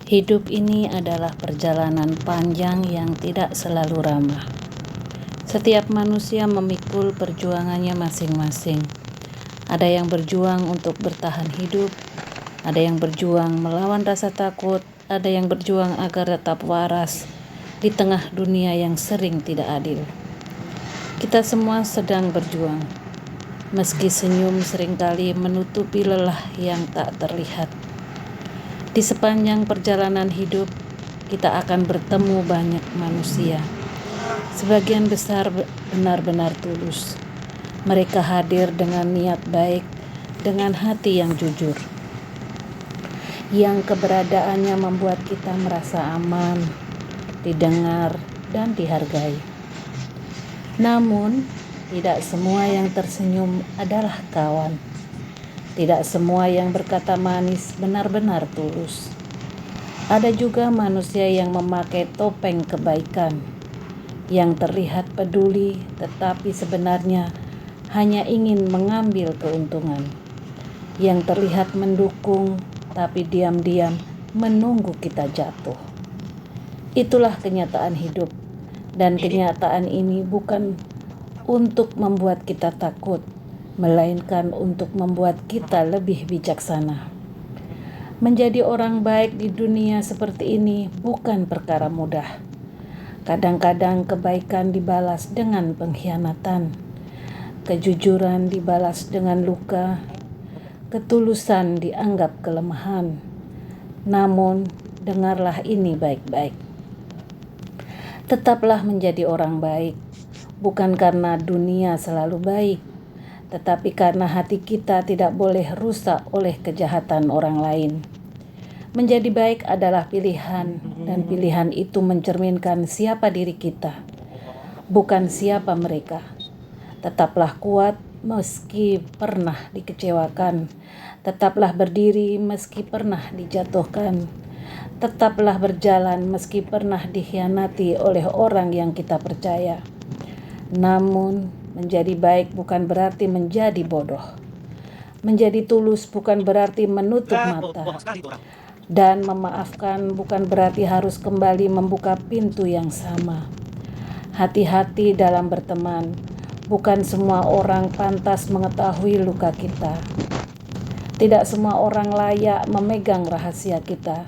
Hidup ini adalah perjalanan panjang yang tidak selalu ramah. Setiap manusia memikul perjuangannya masing-masing. Ada yang berjuang untuk bertahan hidup, ada yang berjuang melawan rasa takut, ada yang berjuang agar tetap waras di tengah dunia yang sering tidak adil. Kita semua sedang berjuang, meski senyum seringkali menutupi lelah yang tak terlihat. Di sepanjang perjalanan hidup, kita akan bertemu banyak manusia. Sebagian besar benar-benar tulus. Mereka hadir dengan niat baik, dengan hati yang jujur. Yang keberadaannya membuat kita merasa aman, didengar, dan dihargai. Namun, tidak semua yang tersenyum adalah kawan. Tidak semua yang berkata manis benar-benar tulus. Ada juga manusia yang memakai topeng kebaikan, yang terlihat peduli tetapi sebenarnya hanya ingin mengambil keuntungan, yang terlihat mendukung tapi diam-diam menunggu kita jatuh. Itulah kenyataan hidup, dan kenyataan ini bukan untuk membuat kita takut, melainkan untuk membuat kita lebih bijaksana. Menjadi orang baik di dunia seperti ini bukan perkara mudah. Kadang-kadang kebaikan dibalas dengan pengkhianatan, kejujuran dibalas dengan luka, ketulusan dianggap kelemahan. Namun, dengarlah ini baik-baik. Tetaplah menjadi orang baik, bukan karena dunia selalu baik, tetapi karena hati kita tidak boleh rusak oleh kejahatan orang lain. Menjadi baik adalah pilihan, dan pilihan itu mencerminkan siapa diri kita, bukan siapa mereka. Tetaplah kuat meski pernah dikecewakan, tetaplah berdiri meski pernah dijatuhkan, tetaplah berjalan meski pernah dikhianati oleh orang yang kita percaya. Namun, menjadi baik bukan berarti menjadi bodoh. Menjadi tulus bukan berarti menutup mata. Dan memaafkan bukan berarti harus kembali membuka pintu yang sama. Hati-hati dalam berteman. Bukan semua orang pantas mengetahui luka kita. Tidak semua orang layak memegang rahasia kita.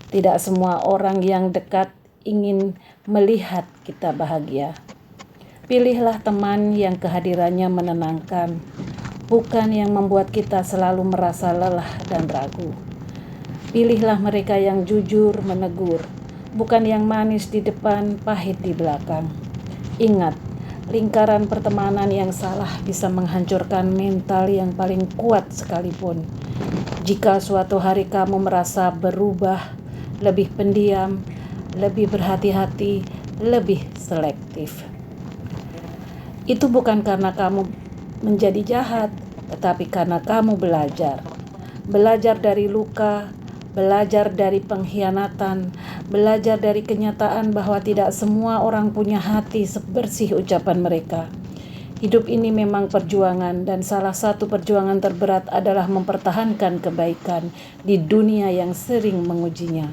Tidak semua orang yang dekat ingin melihat kita bahagia. Pilihlah teman yang kehadirannya menenangkan, bukan yang membuat kita selalu merasa lelah dan ragu. Pilihlah mereka yang jujur menegur, bukan yang manis di depan, pahit di belakang. Ingat, lingkaran pertemanan yang salah bisa menghancurkan mental yang paling kuat sekalipun. Jika suatu hari kamu merasa berubah, lebih pendiam, lebih berhati-hati, lebih selektif. Itu bukan karena kamu menjadi jahat, tetapi karena kamu belajar. Belajar dari luka, belajar dari pengkhianatan, belajar dari kenyataan bahwa tidak semua orang punya hati sebersih ucapan mereka. Hidup ini memang perjuangan, dan salah satu perjuangan terberat adalah mempertahankan kebaikan di dunia yang sering mengujinya.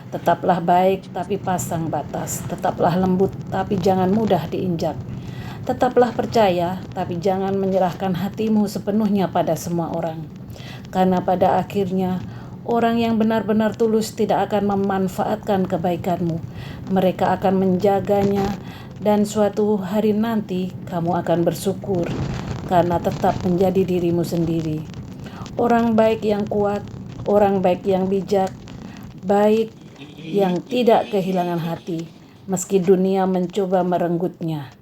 Tetaplah baik tapi pasang batas, tetaplah lembut tapi jangan mudah diinjak. Tetaplah percaya, tapi jangan menyerahkan hatimu sepenuhnya pada semua orang. Karena pada akhirnya, orang yang benar-benar tulus tidak akan memanfaatkan kebaikanmu. Mereka akan menjaganya, dan suatu hari nanti kamu akan bersyukur karena tetap menjadi dirimu sendiri. Orang baik yang kuat, orang baik yang bijak, baik yang tidak kehilangan hati, meski dunia mencoba merenggutnya.